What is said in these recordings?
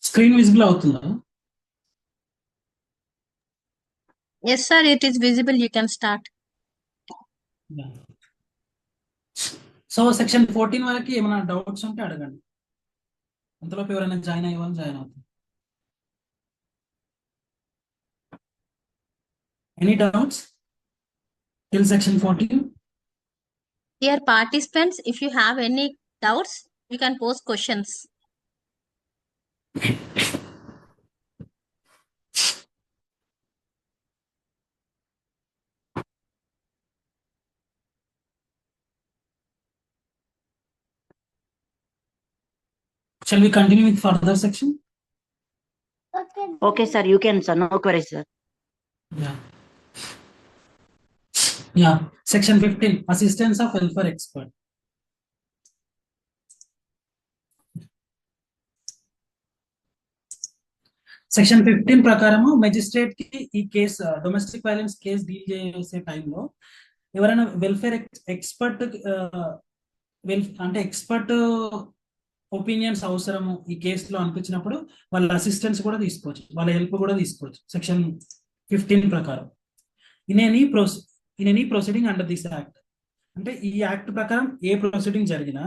Screen visible అవుతుందా? Yes, sir, it is visible. You can start. So section 14 వరకు ఏమైనా doubts ఉంటే అడగండి. అంతలోపు ఎవరైనా జాయిన్ అయ్యే వాళ్ళు జాయిన్ అవుతారు. Any doubts till section 14? Dear participants, if you have any doubts, you can pose questions. Shall we continue with further section? Okay, sir. You can, sir. No queries, sir. Yeah. Yeah. Section 15, assistance of welfare expert. Section 15 ప్రకారము magistrate కి ఈ case domestic violence case deal చేసే టైంలో ఎవరైనా welfare expert అంటే expert opinions అవసరము ఈ కేసులో అనిపించినప్పుడు వాళ్ళ అసిస్టెన్స్ కూడా తీసుకోవచ్చు, వాళ్ళ హెల్ప్ కూడా తీసుకోవచ్చు. సెక్షన్ 15 ప్రకారం in any proceeding under this act, అంటే ఈ యాక్ట్ ప్రకారం ఏ ప్రొసీడింగ్ జరిగినా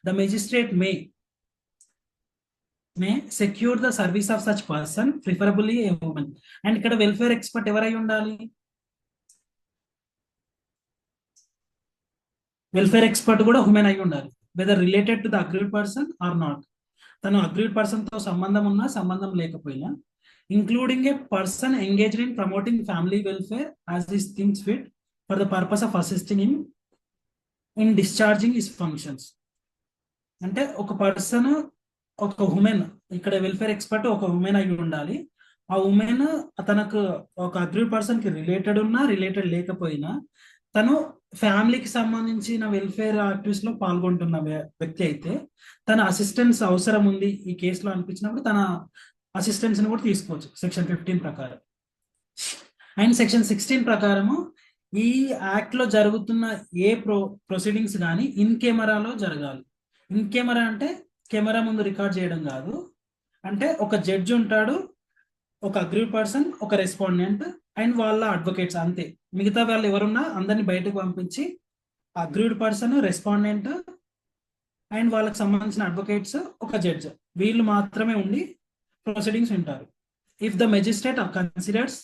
the magistrate may secure the service of such person preferably a woman. And ఇక్కడ వెల్ఫేర్ ఎక్స్పర్ట్ ఎవరై ఉండాలి? వెల్ఫేర్ ఎక్స్పర్ట్ కూడా ఉమెన్ అయి ఉండాలి, whether related to the agreed person or not. తను అగ్రీడ్ పర్సన్ తో సంబంధం ఉన్నా సంబంధం లేకపోయినా, including a person engaged in promoting family welfare as his things fit for the purpose of assisting in discharging his functions. అంటే ఒక person, ఒక women, ఇక్కడ వెల్ఫేర్ ఎక్స్పర్ట్ ఒక ఉమెన్ అయి ఉండాలి. ఆ ఉమెన్ తనకు ఒక అగ్రీడ్ పర్సన్ కి రిలేటెడ్ ఉన్నా రిలేటెడ్ లేకపోయినా తను ఫ్యామిలీకి సంబంధించిన వెల్ఫేర్ యాక్టివిటీస్ లో పాల్గొంటున్న వ్యక్తి అయితే తన అసిస్టెన్స్ అవసరం ఉంది ఈ కేసులో అనిపించినప్పుడు తన అసిస్టెన్స్ ని కూడా తీసుకోవచ్చు సెక్షన్ 15 ప్రకారం. అండ్ సెక్షన్ 16 ప్రకారము ఈ యాక్ట్ లో జరుగుతున్న ఏ ప్రొసీడింగ్స్ కానీ ఇన్ కెమెరాలో జరగాలి. ఇన్ కెమెరా అంటే కెమెరా ముందు రికార్డ్ చేయడం కాదు. అంటే ఒక జడ్జి ఉంటాడు, ఒక అగ్రీడ్ పర్సన్, ఒక రెస్పాండెంట్ అండ్ వాళ్ళ అడ్వకేట్స్, అంతే. మిగతా వాళ్ళు ఎవరున్నా అందరిని బయటకు పంపించి అగ్రీడ్ పర్సన్, రెస్పాండెంట్ అండ్ వాళ్ళకి సంబంధించిన అడ్వకేట్స్, ఒక జడ్జ్, వీళ్ళు మాత్రమే ఉండి ప్రొసీడింగ్స్ వింటారు. If the magistrate considers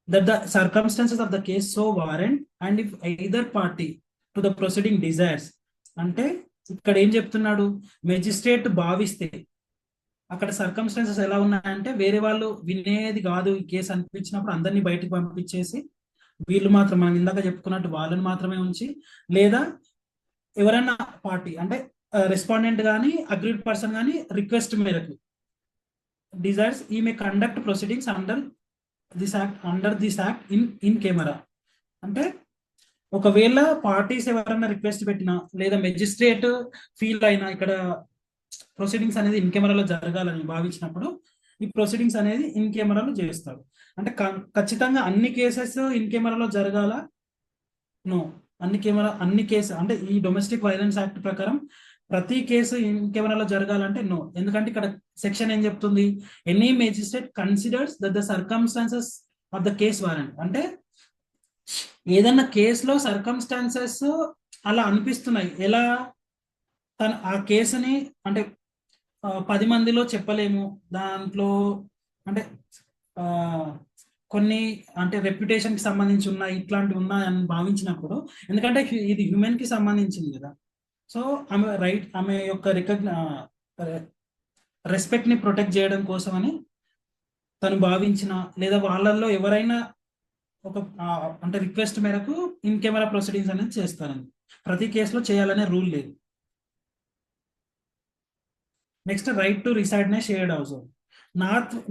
that the circumstances of the case so warrant and if either party to the proceeding desires, అంటే ఇక్కడ ఏం చెప్తున్నాడు, మెజిస్ట్రేట్ భావిస్తే, అక్కడ సర్కమ్స్టాన్సెస్ ఎలా ఉన్నాయంటే వేరే వాళ్ళు వినేది కాదు ఈ కేసు అనిపించినప్పుడు అందరినీ బయటకు పంపించేసి వీళ్ళు మాత్రం మనం ఇందాక చెప్పుకున్నట్టు వాళ్ళని మాత్రమే ఉంచి, లేదా ఎవరైనా పార్టీ అంటే రెస్పాండెంట్ కానీ అగ్రీడ్ పర్సన్ కానీ రిక్వెస్ట్ మేరకు డిజైర్స్ ఈ may conduct proceedings under this act in camera. అంటే ఒకవేళ పార్టీస్ ఎవరైనా రిక్వెస్ట్ పెట్టినా లేదా మెజిస్ట్రేట్ ఫీల్ అయినా ఇక్కడ ప్రొసీడింగ్స్ అనేది ఇన్ కెమెరాలో జరగాలని భావించినప్పుడు ఈ ప్రొసీడింగ్స్ అనేది ఇన్ కెమెరాలో చేస్తారు. అంటే ఖచ్చితంగా అన్ని కేసెస్ ఇన్ కెమెరాలో జరగాల? నో. అన్ని కేసు అంటే ఈ డొమెస్టిక్ వైలెన్స్ యాక్ట్ ప్రకారం ప్రతి కేసు ఇన్ కెమెరాలో జరగాలంటే నో. ఎందుకంటే ఇక్కడ సెక్షన్ ఏం చెప్తుంది, any magistrate considers that the circumstances of the case warrant. అంటే ఏదన్నా కేసులో సర్కమ్స్టాన్సెస్ అలా అనిపిస్తున్నాయి, ఎలా తన ఆ కేసుని అంటే 10 మందిలో చెప్పలేము, దాంట్లో అంటే కొన్ని అంటే రెప్యుటేషన్ కి సంబంధించి ఉన్నాయి, ఇట్లాంటివి ఉన్నాయని భావించినప్పుడు, ఎందుకంటే ఇది హ్యూమన్ కి సంబంధించింది కదా, సో ఆమె ఆమె యొక్క రెస్పెక్ట్ ని ప్రొటెక్ట్ చేయడం కోసమని తను భావించిన లేదా వాళ్ళల్లో ఎవరైనా ఒక అంటే రిక్వెస్ట్ మేరకు ఇన్ కెమెరా ప్రొసీడింగ్స్ అనేది చేస్తారని. ప్రతి కేసులో చేయాలనే రూల్ లేదు. Next, right to reside in shared house.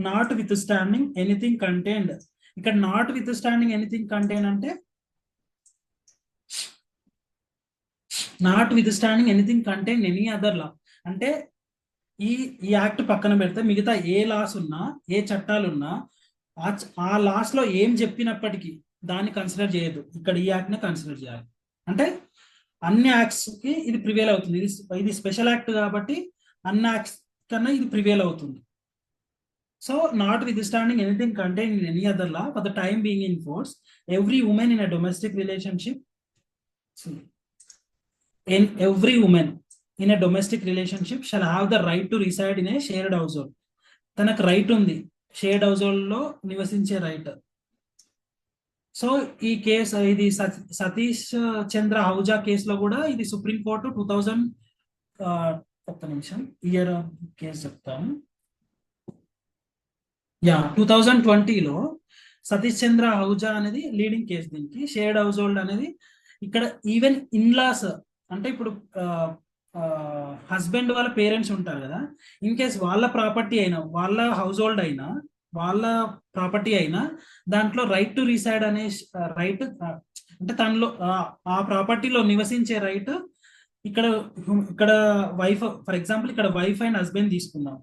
Notwithstanding anything contained. ఇక్కడ notwithstanding anything contain అంటే notwithstanding anything contain any other law. అంటే ఈ యాక్ట్ పక్కన పెడితే మిగతా ఏ లాస్ ఉన్నా, ఏ చట్టాలు ఉన్నా ఆ లాస్ లో ఏం చెప్పినప్పటికీ దాన్ని కన్సిడర్ చేయదు. ఇక్కడ ఈ యాక్ట్ ని కన్సిడర్ చేయాలి. అంటే అన్ని యాక్ట్స్ కి ఇది ప్రివేల్ అవుతుంది. ఇది స్పెషల్ యాక్ట్ కాబట్టి అన్ని యాక్ట్స్ కన్నా ఇది ప్రివేల్ అవుతుంది. So, notwithstanding anything contained in any other law, for the time being in force, every woman in a domestic relationship, every woman in a domestic relationship shall have the right to reside in a shared household. తనకు right ఉంది shared household లో నివసించే right. So ఈ case ఇది సతీష్ చంద్ర అహూజా కేసులో కూడా ఇది supreme court 2000 ఒక్క నిమిషం ఇయర్ కేసు చెప్తాను. 2020లో సతీష్ చంద్ర అహూజా అనేది లీడింగ్ కేసు. దీనికి షేర్డ్ హౌస్ హోల్డ్ అనేది ఇక్కడ ఈవెన్ ఇన్లాస్ అంటే ఇప్పుడు హస్బెండ్ వాళ్ళ పేరెంట్స్ ఉంటారు కదా, ఇన్ కేస్ వాళ్ళ ప్రాపర్టీ అయినా వాళ్ళ హౌస్ హోల్డ్ అయినా వాళ్ళ ప్రాపర్టీ అయినా దాంట్లో రైట్ టు రీసైడ్ అనే రైట్ అంటే తనలో ఆ ప్రాపర్టీలో నివసించే రైట్ ఇక్కడ వైఫ్ ఫర్ ఎగ్జాంపుల్ ఇక్కడ వైఫ్ అండ్ హస్బెండ్ తీసుకుందాం.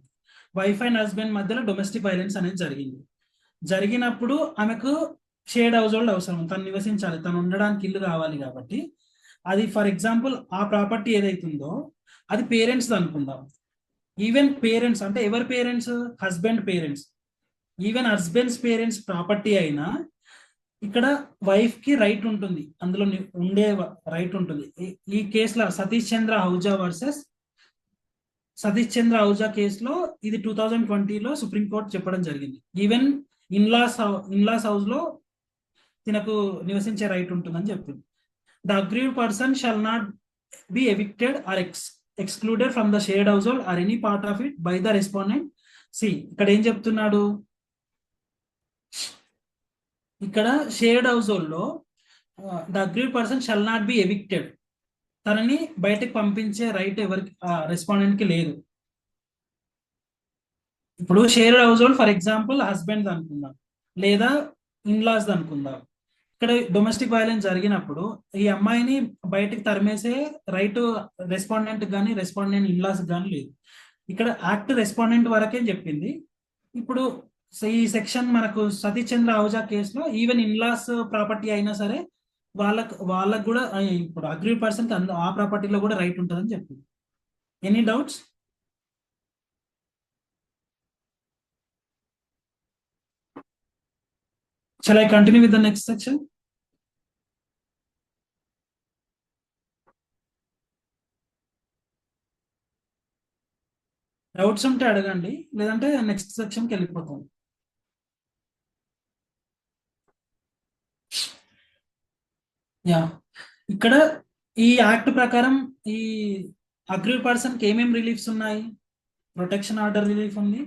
వైఫ్ అండ్ హస్బెండ్ మధ్యలో డొమెస్టిక్ వైలెన్స్ అనేది జరిగినప్పుడు ఆమెకు షేర్డ్ హౌస్ హోల్డ్ అవసరం, తను నివసించాలి, తను ఉండడానికి ఇల్లు కావాలి. కాబట్టి అది ఫర్ ఎగ్జాంపుల్ ఆ ప్రాపర్టీ ఏదైతుందో అది పేరెంట్స్ అనుకుందాం. ఈవెన్ పేరెంట్స్ అంటే ఎవరి parents, husband parents, even husbands parents property అయినా ఇక్కడ వైఫ్ కి రైట్ ఉంటుంది, అందులో ఉండే రైట్ ఉంటుంది. ఈ కేసులో సతీష్ చంద్ర అహూజా వర్సెస్ సతీష్ చంద్ర అహూజా కేసులో ఇది 2020లో సుప్రీంకోర్టు చెప్పడం జరిగింది. ఈవెన్ ఇన్లాస్ హౌస్ లో తినకు నివసించే రైట్ ఉంటుందని చెప్పింది. The aggrieved person shall not be evicted or excluded from the shared household or any part of it by the respondent. See, ఇక్కడ ఏం చెప్తున్నాడు, ఇక్కడ షేర్డ్ హౌస్ హోల్డ్ లో the aggrieved person shall not be evicted, తనని బయటకు పంపించే right ఎవరికి respondent కి లేదు. ఇప్పుడు shared household for example husband అనుకుందాం లేదా ఇన్లాస్ అనుకుందాం. ఇక్కడ డొమెస్టిక్ వైలెన్స్ జరిగినప్పుడు ఈ అమ్మాయిని బయటకు తరిమేసే రైట్ రెస్పాండెంట్ కానీ రెస్పాండెంట్ ఇన్లాస్ కానీ లేదు. ఇక్కడ యాక్ట్ రెస్పాండెంట్ వరకే చెప్పింది. ఇప్పుడు ఈ సెక్షన్ మనకు సతీష్ చంద్ర అహూజా కేసులో ఈవెన్ ఇన్లాస్ ప్రాపర్టీ అయినా సరే వాళ్ళకు కూడా ఇప్పుడు అగ్రీడ్ పర్సన్ ఆ ప్రాపర్టీలో కూడా రైట్ ఉంటుందని చెప్పింది. Any doubts? Shall I continue with the next section? Doubts ఉంటే అడగండి, లేదంటే నెక్స్ట్ సెక్షన్కి వెళ్ళిపోతాం. ఇక్కడ ఈ యాక్ట్ ప్రకారం ఈ అగ్రీడ్ పర్సన్కి ఏమేమి రిలీఫ్స్ ఉన్నాయి? ప్రొటెక్షన్ ఆర్డర్ రిలీఫ్ ఉంది,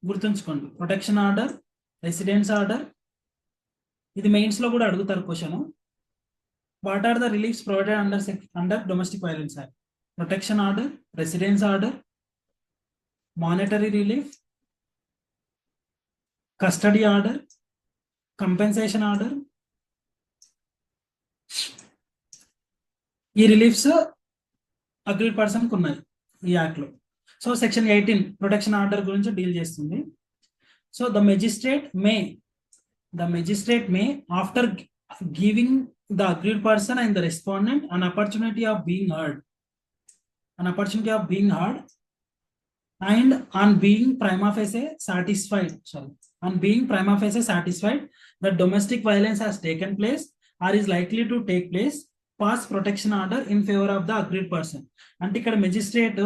గుర్తుంచుకోండి. ప్రొటెక్షన్ ఆర్డర్, రెసిడెన్స్ ఆర్డర్, ఇది మెయిన్స్ లో కూడా అడుగుతారు question. What are the reliefs provided under domestic violence act? Protection order, residence order, monetary relief, custody order, compensation order. ఈ రిలీఫ్స్ అగ్రీడ్ పర్సన్ కు ఉన్నాయి ఈ యాక్ట్ లో. సో సెక్షన్ 18 ప్రొటెక్షన్ ఆర్డర్ గురించి డీల్ చేస్తుంది. So the magistrate may, after giving the aggrieved person and the respondent an opportunity of being heard, and on being prima facie satisfied that domestic violence has taken place or is likely to take place, pass protection order in favor of the aggrieved person. అంటే ఇక్కడ magistrate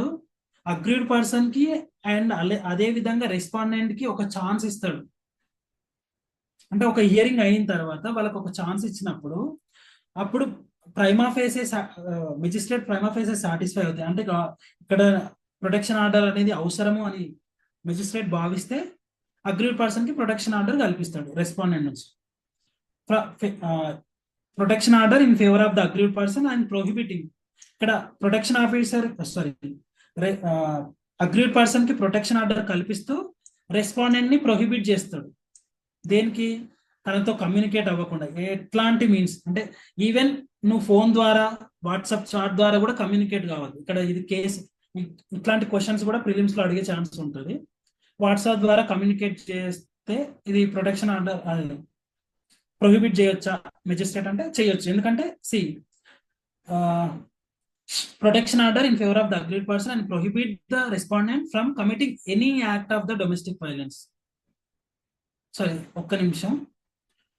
agreed person కి and అదే విధంగా respondent కి ఒక chance ఇస్తాడు. అంటే ఒక హియరింగ్ అయిన తర్వాత వాళ్ళకి ఒక ఛాన్స్ ఇచ్చినప్పుడు అప్పుడు మెజిస్ట్రేట్ ప్రైమా ఫేసే సాటిస్ఫై అవుతాయి. అంటే ఇక్కడ ప్రొటెక్షన్ ఆర్డర్ అనేది అవసరము అని మెజిస్ట్రేట్ భావిస్తే అగ్రీడ్ పర్సన్ కి ప్రొటెక్షన్ ఆర్డర్ కల్పిస్తాడు రెస్పాండెంట్ నుంచి. Protection order in favour of the agreed person and prohibiting, ఇక్కడ ప్రొటెక్షన్ ఆఫీసర్ అగ్రీడ్ పర్సన్ కి ప్రొటెక్షన్ ఆర్డర్ కల్పిస్తూ రెస్పాండెంట్ ని ప్రొహిబిట్ చేస్తాడు. దేనికి? తనతో కమ్యూనికేట్ అవ్వకుండా. ఎట్లాంటి మీన్స్ అంటే ఈవెన్ నువ్వు ఫోన్ ద్వారా వాట్సాప్ చాట్ ద్వారా కూడా కమ్యూనికేట్ కావద్దు. ఇక్కడ ఇది కేసు, ఇట్లాంటి క్వశ్చన్స్ కూడా ప్రిలిమ్స్ లో అడిగే ఛాన్స్ ఉంటుంది. వాట్సాప్ ద్వారా కమ్యూనికేట్ చేస్తే ఇది ప్రొటెక్షన్ ఆర్డర్ ప్రొహిబిట్ చేయొచ్చా మెజిస్ట్రేట్ అంటే? చేయొచ్చు. ఎందుకంటే protection order in favour of the agreed person and prohibit the respondent from committing any act of the domestic violence. Sorry ఒక్క నిమిషం.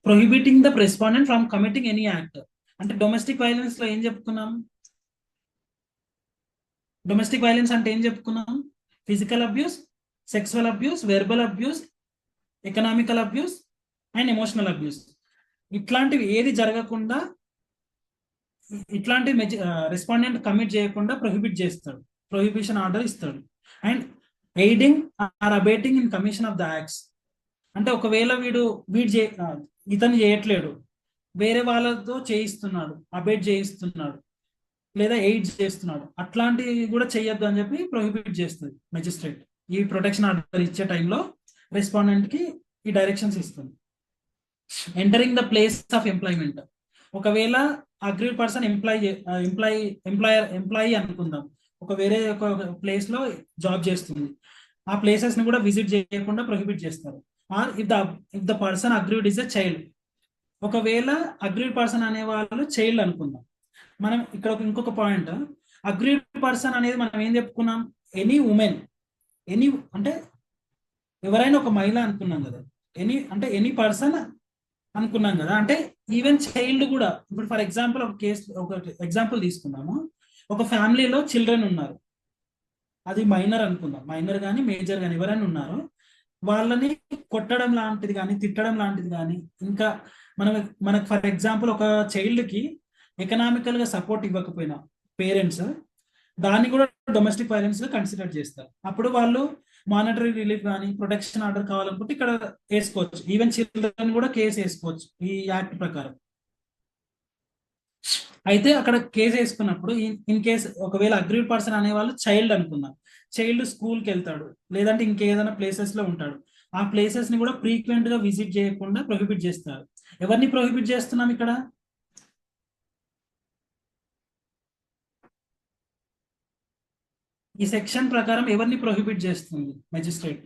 Prohibiting the respondent from committing any act. అంటే domestic violence లో ఏం చెప్పుకున్నాం? Domestic violence అంటే ఏం చెప్పుకున్నాం? Physical abuse, sexual abuse, verbal abuse, economical abuse and emotional abuse. ఇట్లాంటివి ఏది జరగకుండా, ఇట్లాంటి రెస్పాండెంట్ కమిట్ చేయకుండా ప్రొహిబిట్ చేస్తాడు, ప్రొహిబిషన్ ఆర్డర్ ఇస్తాడు. And aiding or abetting in commission of the acts. అంటే ఒకవేళ ఇతను చేయట్లేడు, వేరే వాళ్ళతో చేయిస్తున్నాడు, అబేట్ చేయిస్తున్నాడు లేదా ఎయిడ్ చేస్తున్నాడు, అట్లాంటివి కూడా చేయొద్దు అని చెప్పి ప్రొహిబిట్ చేస్తుంది మెజిస్ట్రేట్. ఈ ప్రొటెక్షన్ ఆర్డర్ ఇచ్చే టైంలో రెస్పాండెంట్ కి ఈ డైరెక్షన్స్ ఇస్తుంది. Entering the place of employment. ఒకవేళ అగ్రీడ్ పర్సన్ ఎంప్లాయీ అనుకుందాం, వేరే ఒక ప్లేస్ లో జాబ్ చేస్తుంది, ఆ ప్లేసెస్ ని కూడా విజిట్ చేయకుండా ప్రొహిబిట్ చేస్తారు. Or if the person aggrieved is a child. ఒకవేళ అగ్రీడ్ పర్సన్ అనే వాళ్ళు చైల్డ్ అనుకుందాం. మనం ఇక్కడ ఇంకొక పాయింట్, అగ్రీడ్ పర్సన్ అనేది మనం ఏం చెప్పుకున్నాం? ఎనీ ఉమెన్, అంటే ఎవరైనా ఒక మహిళ అనుకున్నాం కదా, ఎనీ పర్సన్ అనుకున్నాం కదా. అంటే ఈవెన్ చైల్డ్ కూడా. ఇప్పుడు ఫర్ ఎగ్జాంపుల్ ఒక ఎగ్జాంపుల్ తీసుకున్నాము. ఒక ఫ్యామిలీలో చిల్డ్రన్ ఉన్నారు, అది మైనర్ అనుకుందాం, మైనర్ కానీ మేజర్ కానీ ఎవరైనా ఉన్నారు, వాళ్ళని కొట్టడం లాంటిది కానీ తిట్టడం లాంటిది కానీ, ఇంకా మనకు ఫర్ ఎగ్జాంపుల్ ఒక చైల్డ్ కి ఎకనామికల్ గా సపోర్ట్ ఇవ్వకపోయినా పేరెంట్స్, దాన్ని కూడా డొమెస్టిక్ వైలెన్స్ గా కన్సిడర్ చేస్తారు. అప్పుడు వాళ్ళు మానిటరీ రిలీఫ్ కానీ ప్రొటెక్షన్ ఆర్డర్ కావాలనుకుంటే ఇక్కడ వేసుకోవచ్చు. ఈవెన్ చిల్డ్రన్ కూడా కేసు వేసుకోవచ్చు ఈ యాక్ట్ ప్రకారం. అయితే అక్కడ కేసు వేసుకున్నప్పుడు ఇన్ కేస్ ఒకవేళ అగ్రీడ్ పర్సన్ అనే వాళ్ళు చైల్డ్ అనుకుందాం, చైల్డ్ స్కూల్కి వెళ్తాడు లేదంటే ఇంకేదైనా ప్లేసెస్ లో ఉంటాడు, ఆ ప్లేసెస్ ని కూడా ఫ్రీక్వెంట్ గా విజిట్ చేయకుండా ప్రొహిబిట్ చేస్తారు. ఎవరిని ప్రొహిబిట్ చేస్తున్నాం ఇక్కడ? ఈ సెక్షన్ ప్రకారం ఎవరిని ప్రొహిబిట్ చేస్తుంది మెజిస్ట్రేట్?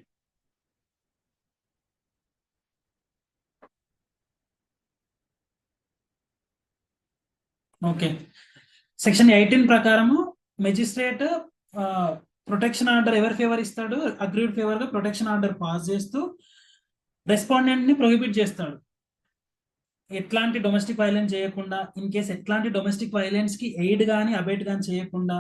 ఓకే, సెక్షన్ 18 ప్రకారము మెజిస్ట్రేట్ ప్రొటెక్షన్ ఆర్డర్ ఎవరి ఫేవర్ ఇస్తాడు? అగ్రీడ్ ఫేవర్ గా ప్రొటెక్షన్ ఆర్డర్ పాస్ చేస్తూ రెస్పాండెంట్ ని ప్రొహిబిట్ చేస్తాడు. ఎట్లాంటి డొమెస్టిక్ వైలెన్స్ చేయకుండా, ఇన్ కేస్ ఎట్లాంటి డొమెస్టిక్ వైలెన్స్ కి ఎయిడ్ కానీ అబేట్ కానీ చేయకుండా,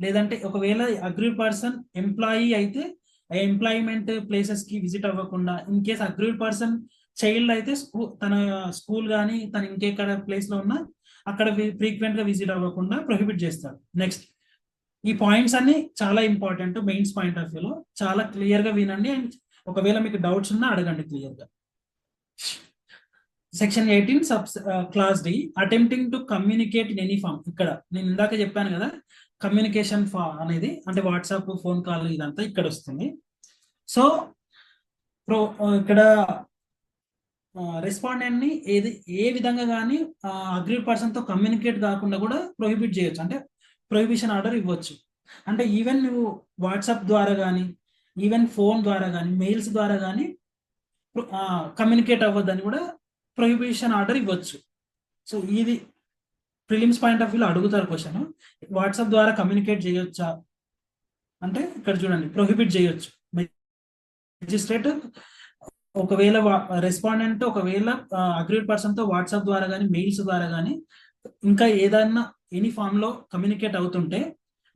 లేదంటే ఒకవేళ అగ్రీడ్ పర్సన్ ఎంప్లాయీ అయితే ఎంప్లాయ్మెంట్ ప్లేసెస్ కి విజిట్ అవ్వకుండా, in case agreed person child అయితే తన స్కూల్ కానీ తన ఇంకెక్కడ ప్లేస్ లో ఉన్నా అక్కడ ఫ్రీక్వెంట్ గా విజిట్ అవ్వకుండా ప్రొహిబిట్ చేస్తారు. నెక్స్ట్, ఈ పాయింట్స్ అన్ని చాలా ఇంపార్టెంట్ మెయిన్స్ పాయింట్ ఆఫ్ వ్యూలో, చాలా క్లియర్ గా వినండి. అండ్ ఒకవేళ మీకు డౌట్స్ ఉన్నా అడగండి క్లియర్ గా. Section 18 clause D, attempting to communicate in any form. ఇక్కడ నేను ఇందాక చెప్పాను కదా, కమ్యూనికేషన్ అనేది అంటే వాట్సాప్, ఫోన్ కాల్, ఇదంతా ఇక్కడ వస్తుంది. సో ఇక్కడ రెస్పాండెంట్ ని ఏ విధంగా కానీ అగ్రీడ్ పర్సన్ తో కమ్యూనికేట్ కాకుండా కూడా ప్రొహిబిట్ చేయొచ్చు, అంటే ప్రొహిబిషన్ ఆర్డర్ ఇవ్వచ్చు. అంటే ఈవెన్ నువ్వు వాట్సాప్ ద్వారా కానీ, ఈవెన్ ఫోన్ ద్వారా కానీ, మెయిల్స్ ద్వారా కానీ కమ్యూనికేట్ అవ్వద్దని కూడా ప్రొహిబిషన్ ఆర్డర్ ఇవ్వచ్చు. సో ఇది ప్రిలిమ్స్ పాయింట్ ఆఫ్ వ్యూలో అడుగుతారు క్వశ్చన్, వాట్సాప్ ద్వారా కమ్యూనికేట్ చేయొచ్చా అంటే ఇక్కడ చూడండి, ప్రొహిబిట్ చేయొచ్చు. మెజిస్ట్రేట్ ఒకవేళ రెస్పాండెంట్ ఒకవేళ అగ్రీడ్ పర్సన్ తో వాట్సాప్ ద్వారా కానీ, మెయిల్స్ ద్వారా కానీ, ఇంకా ఏదైనా ఎనీ ఫామ్ లో కమ్యూనికేట్ అవుతుంటే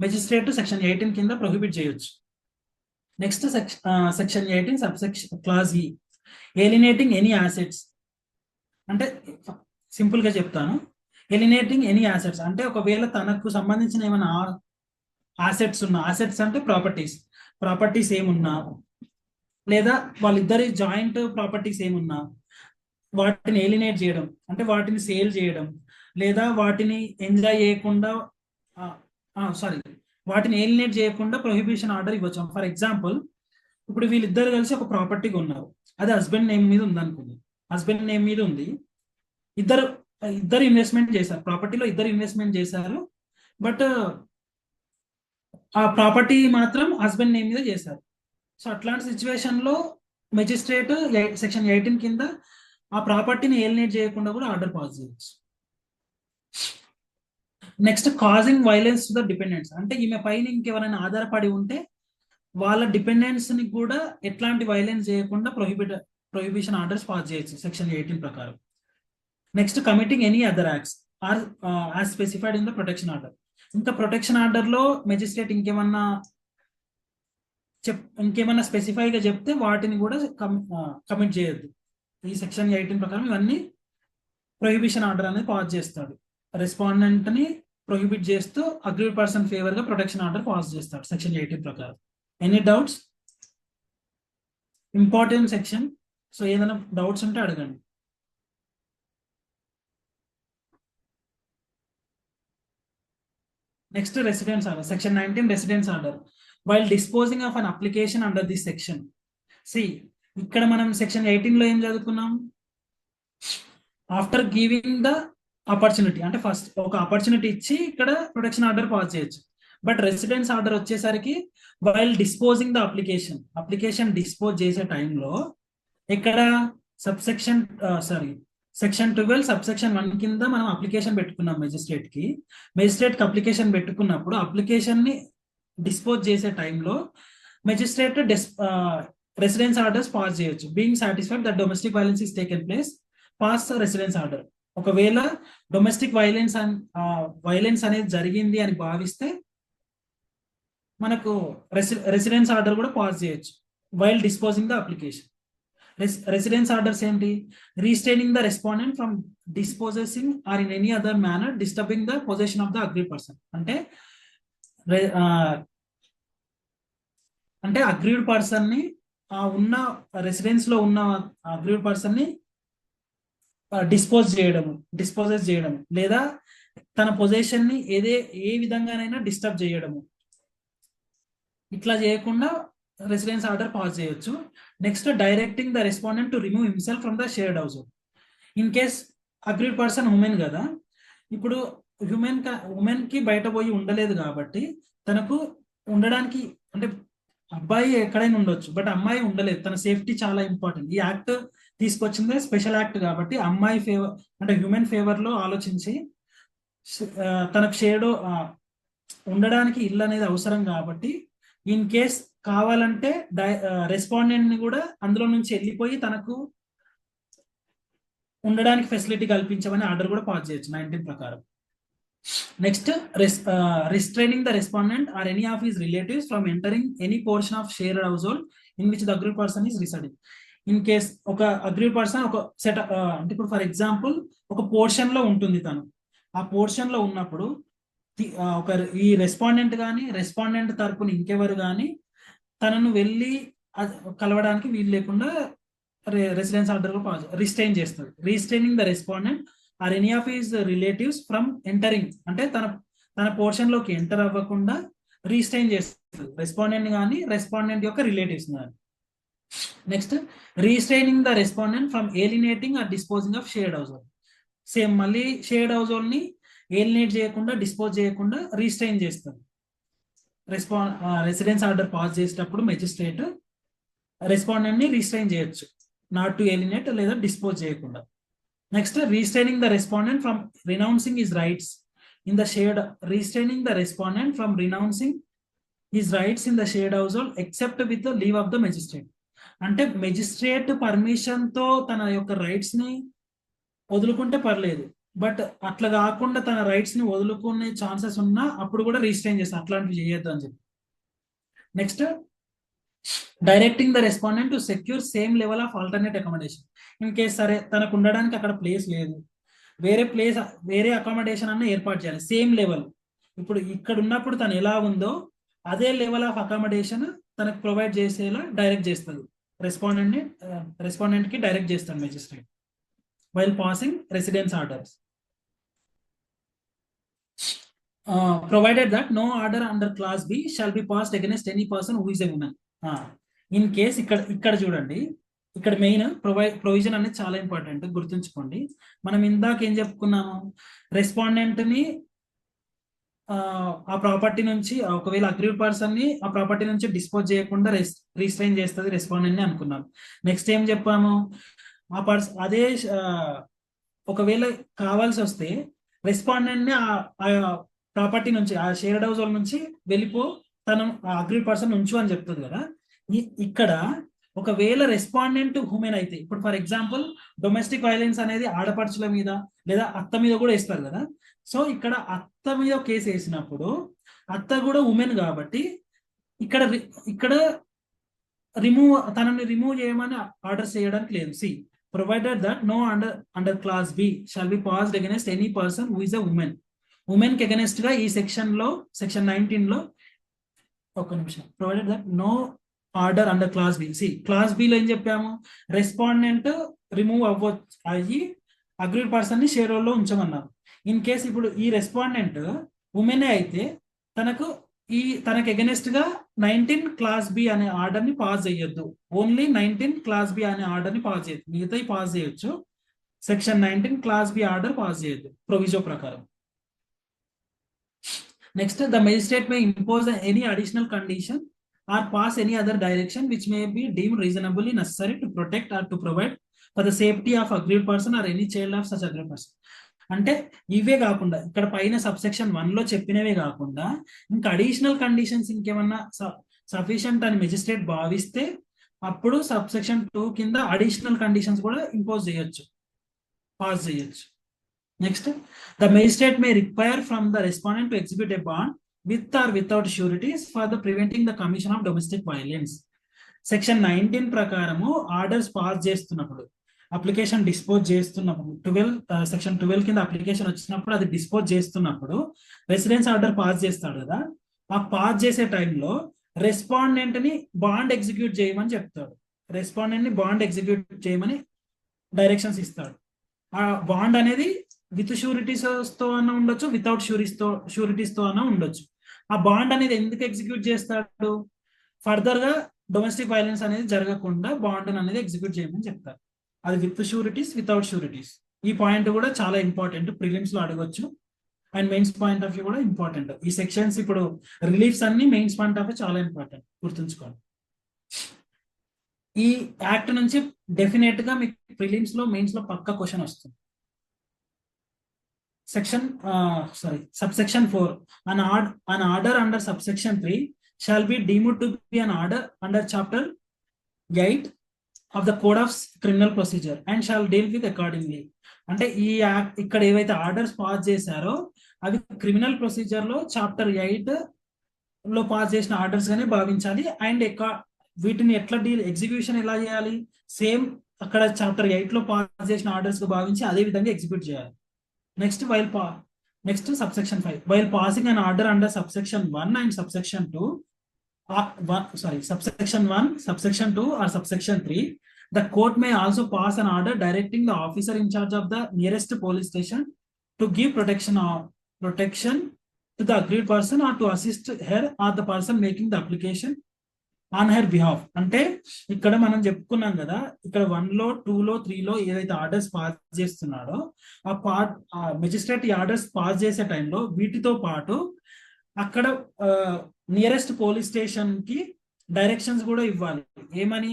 మెజిస్ట్రేట్ సెక్షన్ 18 కింద ప్రొహిబిట్ చేయొచ్చు. నెక్స్ట్ సెక్షన్ 18 సబ్సెక్షన్ క్లాస్ ఈ, ఏలినేటింగ్ ఎనీ యాసెట్స్. అంటే సింపుల్ గా చెప్తాను, ఎలినేటింగ్ ఎనీ యాసెట్స్ అంటే ఒకవేళ తనకు సంబంధించిన ఏమైనా ఆసెట్స్ ఉన్నా, ఆసెట్స్ అంటే ప్రాపర్టీస్ ఏమున్నా, లేదా వాళ్ళిద్దరి జాయింట్ ప్రాపర్టీస్ ఏమున్నా వాటిని ఏలినేట్ చేయడం, అంటే వాటిని సేల్ చేయడం, లేదా వాటిని ఎంజాయ్ చేయకుండా వాటిని ఏలినేట్ చేయకుండా ప్రొహిబిషన్ ఆర్డర్ ఇవ్వచ్చు. ఫర్ ఎగ్జాంపుల్, ఇప్పుడు వీళ్ళిద్దరు కలిసి ఒక ప్రాపర్టీ కొన్నారు, అది హస్బెండ్ నేమ్ మీద ఉంది అనుకుంది, హస్బెండ్ నేమ్ మీద ఉంది, ఇద్దరు ఇన్వెస్ట్మెంట్ చేశారు, ప్రాపర్టీలో ఇద్దరు ఇన్వెస్ట్మెంట్ చేశారు, బట్ ఆ ప్రాపర్టీ మాత్రం హస్బెండ్ నేమ్ మీద చేశారు. సో అట్లాంటి సిచ్యువేషన్ లో మెజిస్ట్రేట్ సెక్షన్ 18 కింద ఆ ప్రాపర్టీని ఏలినేట్ చేయకుండా కూడా ఆర్డర్ పాస్ చేయొచ్చు. Next, causing violence to the dependents. అంటే ఈమె పైన ఇంకెవరైనా ఆధారపడి ఉంటే వాళ్ళ డిపెండెంట్స్ ని కూడా ఎట్లాంటి వైలెన్స్ చేయకుండా ప్రొహిబిషన్ ఆర్డర్స్ పాస్ చేయొచ్చు సెక్షన్ 18 ప్రకారం. Next committing any other acts or as specified in the protection order. ఇంకా ప్రొటెక్షన్ ఆర్డర్ లో మెజిస్ట్రేట్ ఇంకేమన్నా స్పెసిఫైగా చెప్తే వాటిని కూడా కమిట్ చేయొద్దు. ఈ సెక్షన్ 18 ప్రకారం ఇవన్నీ ప్రొహిబిషన్ ఆర్డర్ అనేది పాస్ చేస్తాడు. రెస్పాండెంట్ ని ప్రొహిబిట్ చేస్తూ అగ్రీడ్ పర్సన్ ఫేవర్ గా ప్రొటెక్షన్ ఆర్డర్ పాస్ చేస్తాడు సెక్షన్ 18 ప్రకారం. Any doubts? Important section. So ఏదైనా డౌట్స్ ఉంటే అడగండి. Next residence order, section 19 residence order. While disposing of an application under this section. ఇక్కడ మనం సెక్షన్ 18 లో ఏం చదువుకున్నాం? ఆఫ్టర్ గివింగ్ ద ఆపర్చునిటీ, అంటే ఫస్ట్ ఒక ఆపర్చునిటీ ఇచ్చి ఇక్కడ ప్రొటెక్షన్ ఆర్డర్ పాస్ చేయొచ్చు. బట్ రెసిడెన్స్ ఆర్డర్ వచ్చేసరికి while disposing the application dispose చేసే టైంలో ఇక్కడ సెక్షన్ 12 సబ్సెక్షన్ 1 కింద మనం అప్లికేషన్ పెట్టుకున్నాం మెజిస్ట్రేట్ కి అప్లికేషన్ పెట్టుకున్నప్పుడు అప్లికేషన్ ని డిస్పోజ్ చేసే టైంలో మెజిస్ట్రేట్ రెసిడెన్స్ ఆర్డర్స్ పాస్ చేయొచ్చు. Being satisfied that domestic violence is taken place, pass residence order. ఒకవేళ డొమెస్టిక్ వైలెన్స్ అనేది జరిగింది అని భావిస్తే మనకు రెసిడెన్స్ ఆర్డర్ కూడా పాస్ చేయొచ్చు while disposing the application. Residence orders ఏంటి? Restraining the respondent from dispossessing or in any other manner disturbing the position of the agreed person. అంటే అగ్రీడ్ పర్సన్ ని ఉన్న రెసిడెన్స్ లో ఉన్న అగ్రీడ్ పర్సన్ ని disposes చేయడము లేదా తన పొజిషన్ ని ఏ విధంగానైనా డిస్టర్బ్ చేయడము, ఇట్లా చేయకుండా రెసిడెన్స్ ఆర్డర్ పాస్ చేయొచ్చు. Next directing the respondent to remove himself from the shared house hold. In case agreed person women కదా, ఇప్పుడు ఉమెన్ కి బయట పోయి ఉండలేదు కాబట్టి తనకు ఉండడానికి, అంటే అబ్బాయి ఎక్కడైనా ఉండొచ్చు బట్ అమ్మాయి ఉండలేదు, తన సేఫ్టీ చాలా ఇంపార్టెంట్. ఈ యాక్ట్ తీసుకొచ్చిందే స్పెషల్ యాక్ట్ కాబట్టి అమ్మాయి ఫేవర్, అంటే హ్యూమన్ ఫేవర్ లో ఆలోచించి తనకు ఉండడానికి ఇల్లు అనేది అవసరం కాబట్టి ఇన్ కేస్ కావాలంటే రెస్పాండెంట్ ని కూడా అందులో నుంచి వెళ్ళిపోయి తనకు ఉండడానికి ఫెసిలిటీ కల్పించమని ఆర్డర్ కూడా పాస్ చేయొచ్చు 19 ప్రకారం. Next restraining the respondent or any of his relatives from entering any portion of shared house hold in which the agreed person is residing. In case ఒక అగ్రీడ్ పర్సన్ ఒక set, అంటే ఇప్పుడు for example ఒక portion లో ఉంటుంది తను, ఆ portion లో ఉన్నప్పుడు ఈ రెస్పాండెంట్ కానీ రెస్పాండెంట్ తరపున ఇంకెవరు కానీ తనను వెళ్ళి కలవడానికి వీలు లేకుండా రెసిడెన్స్ ఆర్డర్ రిస్ట్రైన్ చేస్తుంది. Restraining the respondent or any of his relatives from entering, అంటే తన పోర్షన్ లోకి ఎంటర్ అవ్వకుండా రీస్ట్రైన్ చేస్తుంది రెస్పాండెంట్ కానీ రెస్పాండెంట్ యొక్క రిలేటివ్స్ కానీ. Next restraining the respondent from alienating or disposing of shared household. Same మళ్ళీ షేర్డ్ హౌస్ హోల్డ్ ని ఏలినేట్ చేయకుండా డిస్పోజ్ చేయకుండా రీస్ట్రైన్ చేస్తుంది. రెసిడెన్స్ ఆర్డర్ పాస్ చేసేటప్పుడు మెజిస్ట్రేట్ రెస్పాండెంట్ ని రీస్ట్రైన్ చేయొచ్చు, నాట్ టు ఏలినేట్ లేదా డిస్పోజ్ చేయకుండా. Next restraining the respondent from renouncing his rights in the shared, restraining the respondent from renouncing his rights in the shared household except with the leave of the magistrate. అంటే magistrate permission తో తన యొక్క rights ని వదులుకుంటే పర్లేదు, but అట్లా కాకుండా తన rights ని వదులుకునే ఛాన్సెస్ ఉన్నా అప్పుడు కూడా రీస్ట్రైన్ చేస్తారు, అట్లాంటివి చేయొద్దు అని చెప్పి. Next directing the respondent to secure same level of alternate accommodation. In case సరే తనకు ఉండడానికి అక్కడ ప్లేస్ లేదు, వేరే అకామిడేషన్ అన్న ఏర్పాటు చేయాలి సేమ్ లెవెల్. ఇప్పుడు ఇక్కడ ఉన్నప్పుడు తను ఎలా ఉందో అదే లెవెల్ ఆఫ్ అకామిడేషన్ తనకు ప్రొవైడ్ చేసేలా డైరెక్ట్ చేస్తుంది రెస్పాండెంట్ కి డైరెక్ట్ చేస్తాడు magistrate while passing residence orders. Provided that no order under clause B shall be passed against any person who is a woman. In case ఇక్కడ చూడండి, ఇక్కడ main provision అనేది చాలా ఇంపార్టెంట్, గుర్తుంచుకోండి. మనం ఇందాక ఏం చెప్పుకున్నాము, రెస్పాండెంట్ ని ఆ ప్రాపర్టీ నుంచి, ఒకవేళ అగ్రీడ్ పర్సన్ ని ఆ ప్రాపర్టీ నుంచి డిస్పోజ్ చేయకుండా రీస్ట్రైన్ చేస్తుంది రెస్పాండెంట్ ని అనుకున్నాం. నెక్స్ట్ ఏం చెప్పాము, ఆ అదే ఒకవేళ కావాల్సి వస్తే రెస్పాండెంట్ ని ఆ ప్రాపర్టీ నుంచి, ఆ షేర్డ్ హౌస్ హోల్డ్ నుంచి తను అగ్రీడ్ పర్సన్ ఉంచు అని చెప్తుంది కదా. ఇక్కడ ఒకవేళ రెస్పాండెంట్ ఉమెన్ అయితే, ఇప్పుడు ఫర్ ఎగ్జాంపుల్ డొమెస్టిక్ వైలెన్స్ అనేది ఆడపడుచుల మీద లేదా అత్త మీద కూడా వేస్తారు కదా. సో ఇక్కడ అత్త మీద కేసు వేసినప్పుడు అత్త కూడా ఉమెన్ కాబట్టి ఇక్కడ తనని రిమూవ్ చేయమని ఆర్డర్ చేయడానికి లేదు. See provided that no under clause B shall be passed against any person who is a woman. Woman కి అగైన్స్ట్ గా ఈ సెక్షన్ 19 లో ఒక నిమిషం, provided that no order under clause B. See clause B లో ఏం చెప్పాము, రెస్పాండెంట్ రిమూవ్ అయ్యి అగ్రీడ్ పర్సన్ ని షేర్ రోల్ లో ఉంచమన్నారు. ఇన్ కేస్ ఇప్పుడు ఈ రెస్పాండెంట్ ఉమెనే అయితే తనకు ఎగనెస్ట్ గా 19 క్లాస్ బి అనే ఆర్డర్ ని పాస్ చేయొద్దు. ఓన్లీ 19 క్లాస్ బి అనే ఆర్డర్ ని పాస్ చేయొద్దు, మిగతాయి పాస్ చేయొచ్చు. Section 19 clause B order pass చేయొద్దు ప్రొవిజో ప్రకారం. Next, the magistrate may impose any additional condition or pass any other direction which may be deemed reasonably necessary to protect or to provide for the safety of aggrieved person or any child of such aggrieved person. అంటే ఇవే కాకుండా ఇక్కడ పైన subsection 1 లో చెప్పినవే కాకుండా ఇంకా additional conditions ఇంకేమన్నా sufficient అని మెజిస్ట్రేట్ భావిస్తే అప్పుడు సబ్సెక్షన్ 2 కింద అడిషనల్ కండిషన్స్ కూడా ఇంపోజ్ చేయొచ్చు, పాస్ చేయొచ్చు. Next, the magistrate may require from the respondent to execute a bond with or without sureties for the preventing the commission of domestic violence. Section 19 ప్రకారము orders pass చేస్తున్నప్పుడు, application dispose చేస్తున్నప్పుడు, section 12 కింద application వచ్చినప్పుడు అది dispose చేస్తున్నప్పుడు residence order pass చేస్తాడు కదా. ఆ పాస్ చేసే టైంలో రెస్పాండెంట్ ని బాండ్ ఎగ్జిక్యూట్ చేయమని చెప్తాడు. రెస్పాండెంట్ ని బాండ్ ఎగ్జిక్యూట్ చేయమని డైరెక్షన్స్ ఇస్తాడు. ఆ బాండ్ అనేది విత్ షూరిటీస్ తో అన్న ఉండొచ్చు, వితౌట్ షూరిటీస్ తో అన్న ఉండొచ్చు. ఆ బాండ్ అనేది ఎందుకు ఎగ్జిక్యూట్ చేస్తాడు, ఫర్దర్ గా డొమెస్టిక్ వైలెన్స్ అనేది జరగకుండా బాండ్ అనేది ఎగ్జిక్యూట్ చేయమని చెప్తారు. అది విత్ షూరిటీస్, వితౌట్ షూరిటీస్. ఈ పాయింట్ కూడా చాలా ఇంపార్టెంట్, ప్రిలిమ్స్ లో అడగొచ్చు and mains point of view కూడా ఇంపార్టెంట్. ఈ సెక్షన్స్ ఇప్పుడు రిలీఫ్స్ అన్ని మెయిన్స్ పాయింట్ ఆఫ్ వ్యూ చాలా ఇంపార్టెంట్, గుర్తుంచుకోండి. ఈ యాక్ట్ నుంచి డెఫినెట్ గా మీకు ప్రిలిమ్స్ లో, మెయిన్స్ లో పక్కా క్వశ్చన్ వస్తుంది. Subsection 4. An order under subsection 3 shall be deemed to be an order under chapter 8 of the Code of Criminal Procedure and shall deal with accordingly. అంటే ఈ యాక్ట్ ఇక్కడ ఏవైతే ఆర్డర్స్ పాస్ చేశారో అవి criminal procedure లో chapter 8 లో pass చేసిన orders గానే భావించాలి. అండ్ వీటిని ఎట్లా ఎగ్జిక్యూషన్ ఎలా చేయాలి, సేమ్ అక్కడ చాప్టర్ 8 లో పాస్ చేసిన ఆర్డర్స్ గా భావించి అదే విధంగా ఎగ్జిక్యూట్ చేయాలి. Next, subsection 5. While passing an order under subsection 1 and subsection 2, subsection 1, subsection 2 or subsection 3, the court may also pass an order directing the officer in charge of the nearest police station to give protection to the aggrieved person or to assist her or the person making the application on her behalf. అంటే ఇక్కడ మనం చెప్పుకున్నాం కదా, ఇక్కడ 1 లో 2 లో 3 లో ఏదైతే ఆర్డర్స్ పాస్ చేస్తున్నాడో ఆ మెజిస్ట్రేట్ ఈ ఆర్డర్స్ పాస్ చేసే టైంలో వీటితో పాటు అక్కడ నియరెస్ట్ పోలీస్ స్టేషన్ కి డైరెక్షన్స్ కూడా ఇవ్వాలి. ఏమని,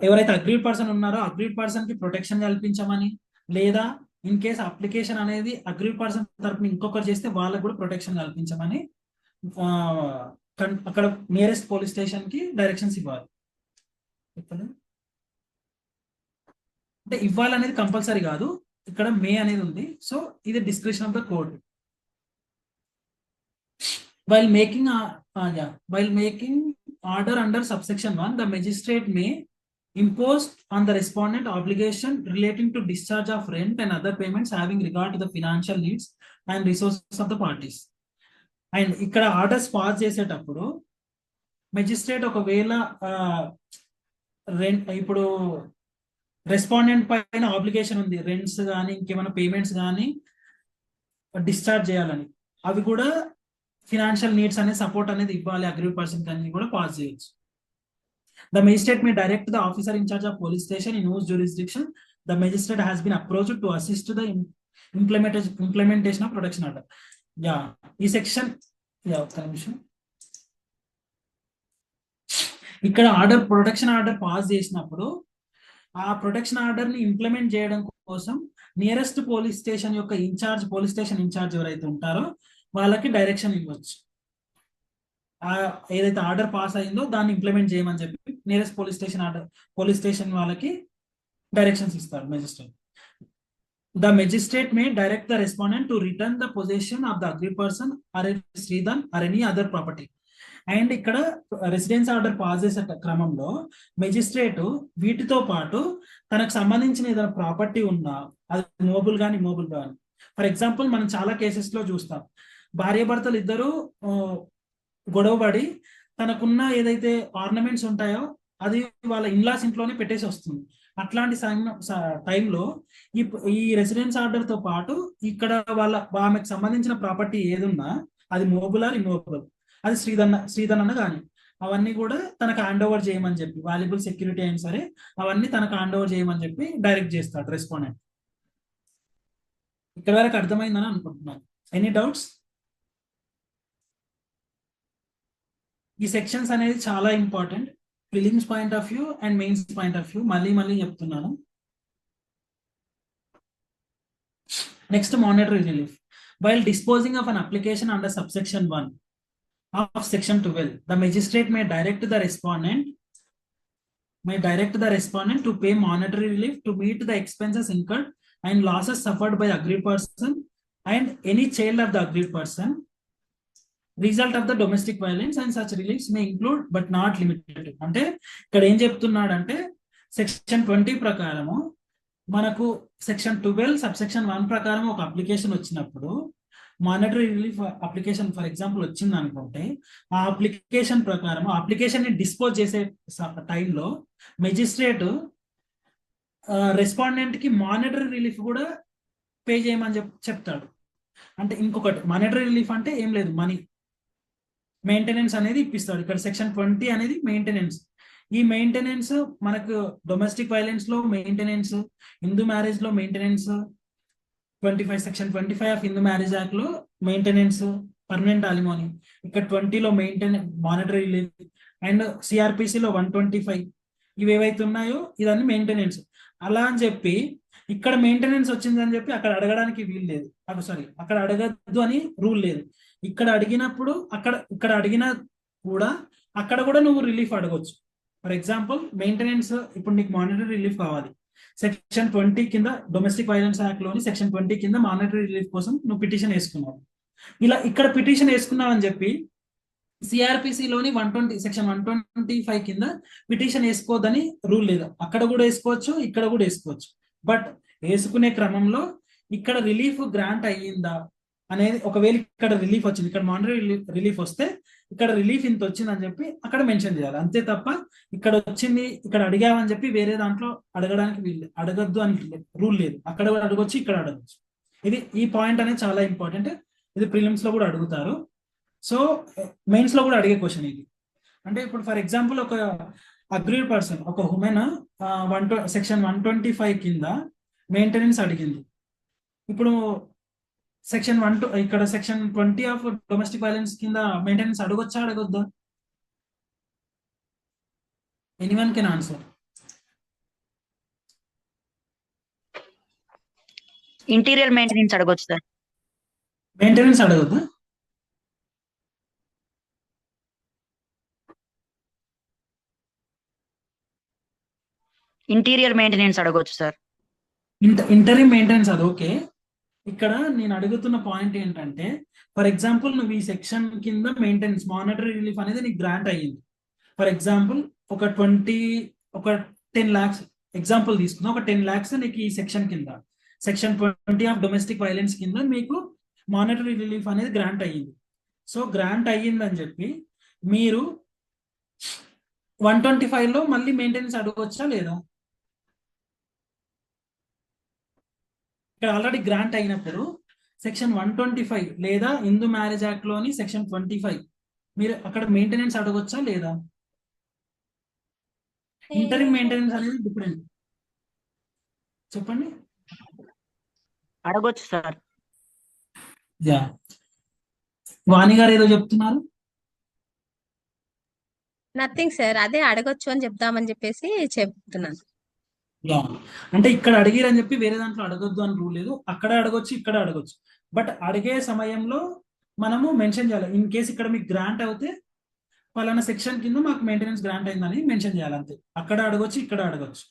ఎవరైతే అగ్రీడ్ పర్సన్ ఉన్నారో అగ్రీడ్ పర్సన్ కి ప్రొటెక్షన్ కల్పించమని, లేదా ఇన్ కేస్ అప్లికేషన్ అనేది అగ్రీడ్ పర్సన్ తరపున ఇంకొకరు చేస్తే వాళ్ళకు కూడా ప్రొటెక్షన్ కల్పించమని అక్కడ నియరెస్ట్ పోలీస్ స్టేషన్ కి డైరెక్షన్స్ ఇవ్వాలి. అంటే ఇవ్వాలనేది కంపల్సరీ కాదు, ఇక్కడ మే అనేది ఉంది. సో ఇది description of the court. While making order under subsection 1, the magistrate may impose on the respondent obligation relating to discharge of rent and other payments having regard to the financial needs and resources of the parties. And ఇక్కడ orders pass చేసేటప్పుడు magistrate ఒకవేళ ఇప్పుడు respondent పైన obligation ఉంది, rents కానీ ఇంకేమైనా payments కానీ discharge చేయాలని, అవి కూడా ఫినాన్షియల్ నీడ్స్ అనే సపోర్ట్ అనేది ఇవ్వాలి అగ్రీడ్ పర్సన్ కానీ కూడా పాస్ చేయొచ్చు. The magistrate may direct the officer in charge of police station in whose jurisdiction the magistrate has been approached to assist the implementation of protection order. ఈ section ఒక్క నిమిషం, ఇక్కడ protection order pass చేసినప్పుడు ఆ protection order ని implement చేయడం కోసం nearest police station యొక్క పోలీస్ స్టేషన్ ఇన్ఛార్జ్ ఎవరైతే ఉంటారో వాళ్ళకి డైరెక్షన్ ఇవ్వచ్చు. ఏదైతే ఆర్డర్ పాస్ అయిందో దాన్ని ఇంప్లిమెంట్ చేయమని చెప్పి నియరెస్ట్ పోలీస్ స్టేషన్ వాళ్ళకి డైరెక్షన్స్ ఇస్తారు magistrate. The magistrate may direct the respondent to return the possession of the aggrieved person or a Sridhan or any other property. And ఇక్కడ residence order pass చేసే క్రమంలో magistrate వీటితో పాటు తనకు సంబంధించిన ఏదైనా ప్రాపర్టీ ఉన్నా అది మూవబుల్ కానీ ఇమూవబుల్ కానీ. ఫర్ ఎగ్జాంపుల్ మనం చాలా కేసెస్ లో చూస్తాం, భార్యాభర్తలు ఇద్దరు గొడవపడి తనకున్న ఏదైతే ఆర్నమెంట్స్ ఉంటాయో అది వాళ్ళ ఇన్లాస్ ఇంట్లోనే పెట్టేసి వస్తుంది. అట్లాంటి టైంలో ఈ రెసిడెన్స్ ఆర్డర్ తో పాటు ఇక్కడ ఆమెకు సంబంధించిన ప్రాపర్టీ ఏదున్నా అది మూవబుల్ ఆర్ ఇమూవబుల్, అది శ్రీధన్ కానీ అవన్నీ కూడా తనకు హ్యాండ్ ఓవర్ చేయమని చెప్పి, వాల్యుబుల్ సెక్యూరిటీ అయినా సరే అవన్నీ తనకు హ్యాండ్ ఓవర్ చేయమని చెప్పి డైరెక్ట్ చేస్తాడు రెస్పాండెంట్. ఇక్కడ వరకు అర్థమైందని అనుకుంటున్నాను. Any doubts? ఈ సెక్షన్స్ అనేది చాలా important, prelims point of view and mains point of view. మళ్ళీ చెప్తున్నాను. Next, monetary relief. While disposing of an application under subsection 1 of section 12, the magistrate may direct the respondent to pay monetary relief to meet the expenses incurred and losses suffered by the aggrieved person and any child of the aggrieved person result of the domestic violence, and such reliefs may include but not limited to. అంటే ఇక్కడ ఏం చెప్తున్నాడంటే section 20 ప్రకారము మనకు section 12 subsection 1 ప్రకారం ఒక application వచ్చినప్పుడు monetary relief application for example వచ్చింది అనుకుంటే ఆ అప్లికేషన్ ప్రకారం అప్లికేషన్ ని డిస్పోజ్ చేసే టైంలో మెజిస్ట్రేట్ రెస్పాండెంట్ కి మానిటరీ రిలీఫ్ కూడా పే చేయమని చెప్తాడు. అంటే ఇంకొకటి, మానిటరీ రిలీఫ్ అంటే ఏం లేదు, మనీ మెయింటెనెన్స్ అనేది ఇప్పిస్తాడు. ఇక్కడ సెక్షన్ 20 అనేది మెయింటెనెన్స్. ఈ మెయింటెనెన్స్ మనకు డొమెస్టిక్ వైలెన్స్ లో మెయింటెనెన్స్, హిందూ మ్యారేజ్ లో maintenance, 25 section 25 of Hindu marriage act లో మెయింటెనెన్స్, పర్మనెంట్ అలిమోనీ. ఇక్కడ 20 లో మానిటరీ రిలీఫ్ అండ్ సిఆర్పిసి లో 125 ఇవి ఏవైతే ఉన్నాయో ఇదన్నీ మెయింటెనెన్స్. అలా అని చెప్పి ఇక్కడ మెయింటెనెన్స్ వచ్చింది అని చెప్పి అక్కడ అడగడానికి వీలు లేదు, అక్కడ అడగద్దు అని రూల్ లేదు. ఇక్కడ అడిగినప్పుడు ఇక్కడ అడిగినా కూడా అక్కడ కూడా నువ్వు రిలీఫ్ అడగొచ్చు. ఫర్ ఎగ్జాంపుల్ మెయింటెనెన్స్, ఇప్పుడు నీకు మానిటరీ రిలీఫ్ కావాలి, సెక్షన్ 20 కింద డొమెస్టిక్ వైలెన్స్ యాక్ట్ లోని సెక్షన్ 20 కింద మానిటరీ రిలీఫ్ కోసం నువ్వు పిటిషన్ వేసుకున్నావు. ఇలా ఇక్కడ పిటిషన్ వేసుకున్నావు అని చెప్పి సిఆర్పిసిలోని 120 సెక్షన్ 125 కింద పిటిషన్ వేసుకోవద్దని రూల్ లేదు. అక్కడ కూడా వేసుకోవచ్చు, ఇక్కడ కూడా వేసుకోవచ్చు. బట్ వేసుకునే క్రమంలో ఇక్కడ రిలీఫ్ గ్రాంట్ అయ్యిందా అనేది, ఒకవేళ ఇక్కడ రిలీఫ్ వచ్చింది, ఇక్కడ మానిటరీ రిలీఫ్ వస్తే ఇక్కడ రిలీఫ్ ఇంత వచ్చింది అని చెప్పి అక్కడ మెన్షన్ చేయాలి. అంతే తప్ప ఇక్కడ వచ్చింది ఇక్కడ అడిగామని చెప్పి వేరే దాంట్లో అడగడానికి అడగద్దు అని రూల్ లేదు. అక్కడ కూడా అడగొచ్చు, ఇక్కడ అడగచ్చు. ఈ పాయింట్ అనేది చాలా ఇంపార్టెంట్. ఇది ప్రిలిమ్స్ లో కూడా అడుగుతారు, సో మెయిన్స్ లో కూడా అడిగే క్వశ్చన్ ఇది. అంటే ఇప్పుడు ఫర్ ఎగ్జాంపుల్ ఒక అగ్రీడ్ పర్సన్, ఒక ఉమెన్ సెక్షన్ 125 కింద మెయింటెనెన్స్ అడిగింది. ఇప్పుడు సెక్షన్ 1 ఇక్కడ సెక్షన్ 20 ఆఫ్ డొమెస్టిక్ వైలెన్స్ కింద మెయింటెనెన్స్ అడగొచ్చా అడగొద్దా? Anyone can answer. Interior maintenance అడగొచ్చు సార్. మెయింటెనెన్స్ అడగొద్దా? ఇంటీరియర్ మెయింటెనెన్స్ అడగొచ్చు సార్. ఇంటరీ మెయింటెనెన్స్ అది ఓకే. ఇక్కడ నేను అడుగుతున్న పాయింట్ ఏంటంటే, ఫర్ ఎగ్జాంపుల్ నువ్వు ఈ సెక్షన్ కింద మెయింటెనెన్స్ మానిటరీ రిలీఫ్ అనేది నీకు గ్రాంట్ అయ్యింది. ఫర్ ఎగ్జాంపుల్ ఒక 10 lakhs ఎగ్జాంపుల్ తీసుకున్నా, ఒక 10 lakhs నీకు ఈ సెక్షన్ కింద సెక్షన్ 20 ఆఫ్ డొమెస్టిక్ వైలెన్స్ కింద మీకు మానిటరీ రిలీఫ్ అనేది గ్రాంట్ అయ్యింది. సో గ్రాంట్ అయ్యిందని చెప్పి మీరు 125 లో మళ్ళీ మెయింటెనెన్స్ అడగవచ్చా లేదా? ఇక్కడ ఆల్రెడీ గ్రాంట్ అయినప్పుడు సెక్షన్ 125 లేదా హిందూ మ్యారేజ్ యాక్ట్ లోని సెక్షన్ 25 మీరు అక్కడ మెయింటెనెన్స్ అడగొచ్చా లేదా? ఇంటరింగ్ మెయింటెనెన్స్ అనేది డిఫరెంట్. చెప్పండి. అడగొచ్చు సార్. యా, వాణి గారు ఏదో చెప్తున్నారు. నథింగ్ సార్, అదే అడగొచ్చు అని చెప్దామని చెప్పేసి చెప్తున్నాను. అంటే ఇక్కడ అడిగిరని చెప్పి వేరే దాంట్లో అడగొద్దు అని రూల్ లేదు. అక్కడ అడగొచ్చు, ఇక్కడ అడగొచ్చు. బట్ అడిగే సమయంలో మనము మెన్షన్ చేయాలి. ఇన్ కేసు ఇక్కడ మీకు గ్రాంట్ అవుతే పలానా సెక్షన్ కింద మాకు మెయింటెనెన్స్ గ్రాంట్ అయిందని మెన్షన్ చేయాలి అంతే. అక్కడ అడగొచ్చు, ఇక్కడ అడగొచ్చు.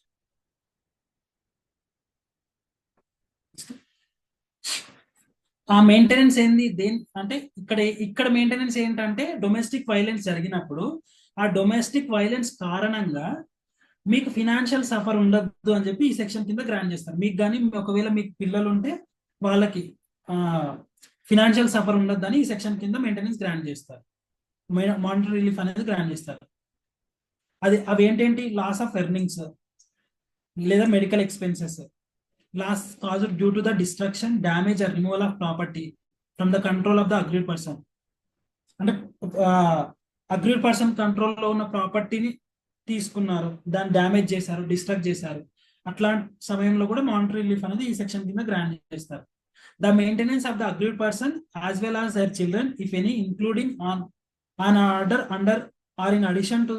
ఆ మెయింటెనెన్స్ ఏంది అంటే ఇక్కడ మెయింటెనెన్స్ ఏంటంటే డొమెస్టిక్ వైలెన్స్ జరిగినప్పుడు ఆ డొమెస్టిక్ వైలెన్స్ కారణంగా మీకు ఫినాన్షియల్ సఫర్ ఉండద్దు అని చెప్పి ఈ సెక్షన్ కింద గ్రాంట్ చేస్తారు. మీకు కానీ ఒకవేళ మీకు పిల్లలు ఉంటే వాళ్ళకి ఫినాన్షియల్ సఫర్ ఉండద్దని ఈ సెక్షన్ కింద మెయింటెనెన్స్ గ్రాంట్ చేస్తారు, మానిటరీ రిలీఫ్ అనేది గ్రాంట్ చేస్తారు. అవి ఏంటేంటి? లాస్ ఆఫ్ ఎర్నింగ్స్ లేదా medical expenses, loss caused due to the destruction, damage or removal of property from the control of the agreed person. అంటే agreed person కంట్రోల్లో ఉన్న ప్రాపర్టీని తీసుకున్నారు, దాన్ని డ్యామేజ్ చేశారు, డిస్ట్రక్ట్ చేశారు, అట్లాంటి సమయంలో కూడా మానిటరీ రిలీఫ్ అనేది ఈ సెక్షన్ కింద గ్రాంట్ చేస్తారు. The maintenance of the agreed person as well as their children if any including an order under or in addition to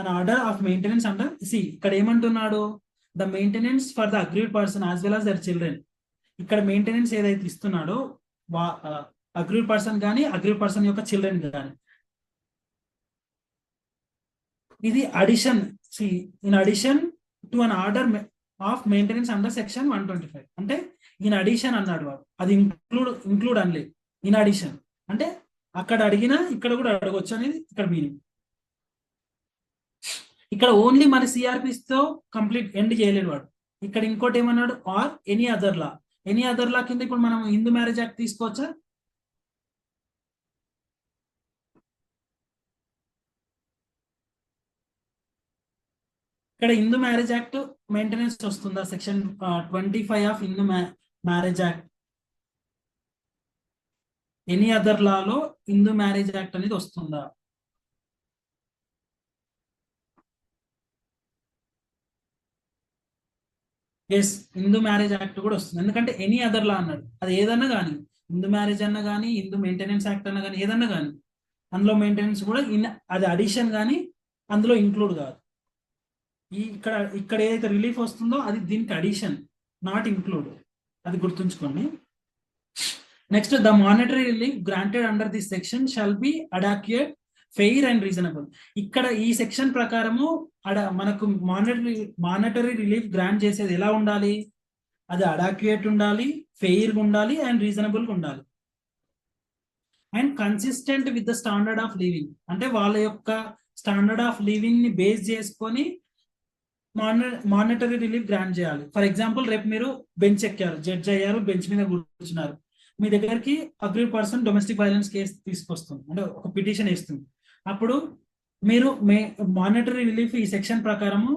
an order of maintenance under ఇక్కడ ఏమంటున్నాడు? The maintenance for the agreed person as well as their children. ఇక్కడ maintenance ఏదైతే ఇస్తున్నాడో aggrieved person కానీ agreed person యొక్క children కానీ, ఇది addition in addition to an order of maintenance under section 125. అంటే ఇన్ అడిషన్ అన్నాడు వాడు, అది ఇంక్లూడ్ అనలేదు. ఇన్ అడిషన్ అంటే అక్కడ అడిగినా ఇక్కడ కూడా అడగొచ్చు అనేది ఇక్కడ మీనింగ్. ఇక్కడ ఓన్లీ మన సిఆర్పిస్ తో కంప్లీట్ ఎండ్ చేయలేడు వాడు. ఇక్కడ ఇంకోటి ఏమన్నాడు? Or any other law. Any other law కింద ఇప్పుడు మనం హిందూ మ్యారేజ్ యాక్ట్ తీసుకోవచ్చా? ఇక్కడ హిందూ మ్యారేజ్ యాక్ట్ మెయింటెనెన్స్ వస్తుందా? Section 25 of Hindu marriage act. Any other లాలో హిందూ మ్యారేజ్ యాక్ట్ అనేది వస్తుందా? ఎస్, హిందూ మ్యారేజ్ యాక్ట్ కూడా వస్తుంది. ఎందుకంటే ఎనీ అదర్ లా అన్నాడు, అది ఏదన్నా కానీ, హిందూ మ్యారేజ్ అన్నా కానీ, హిందూ మెయింటెనెన్స్ యాక్ట్ అన్నా కానీ, ఏదన్నా కానీ అందులో మెయింటెనెన్స్ కూడా అది అడిషన్ కానీ అందులో ఇంక్లూడ్ కాదు. ఇక్కడ ఏదైతే రిలీఫ్ వస్తుందో అది దీనికి అడిషన్, నాట్ ఇంక్లూడ్. అది గుర్తుంచుకోండి. Next, the monetary relief granted under this section shall be adequate, fair and reasonable. ఇక్కడ ఈ సెక్షన్ ప్రకారము మనకు మానిటరీ రిలీఫ్ గ్రాంట్ చేసేది ఎలా ఉండాలి? అది అడాక్యుయేట్ ఉండాలి, ఫెయిర్గా ఉండాలి అండ్ రీజనబుల్గా ఉండాలి, and consistent with the standard of living. అంటే వాళ్ళ యొక్క స్టాండర్డ్ ఆఫ్ లివింగ్ ని బేస్ చేసుకొని మానిటరీ రిలీఫ్ గ్రాంట్ చేయాలి. ఫర్ ఎగ్జాంపుల్, రేపు మీరు బెంచ్ ఎక్కారు, జడ్జ్ అయ్యారు, బెంచ్ మీద కూర్చున్నారు, మీ దగ్గరికి agreed person domestic violence case తీసుకొస్తుంది, అంటే ఒక పిటిషన్ ఇస్తుంది. అప్పుడు మీరు మానిటరీ రిలీఫ్ ఈ సెక్షన్ ప్రకారము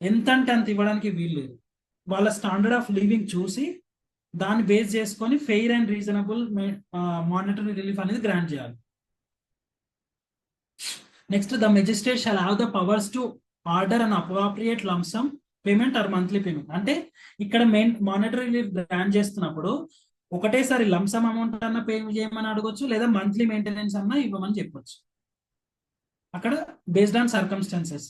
ఎంత అంటే అంత ఇవ్వడానికి వీల్లేదు. వాళ్ళ స్టాండర్డ్ ఆఫ్ లివింగ్ చూసి దాన్ని బేస్ చేసుకొని fair and reasonable monetary relief అనేది గ్రాంట్ చేయాలి. Next, the magistrate shall have the powers to order an appropriate lump sum payment or monthly payment. అంటే ఇక్కడ మానిటరీ రిలీఫ్ గ్రాంట్ చేస్తున్నప్పుడు ఒకటేసారి లంసమ్ అమౌంట్ అన్న పే చేయమని అడగొచ్చు, లేదా మంత్లీ మెయింటెనెన్స్ అన్నా ఇవ్వమని చెప్పొచ్చు, అక్కడ based on circumstances.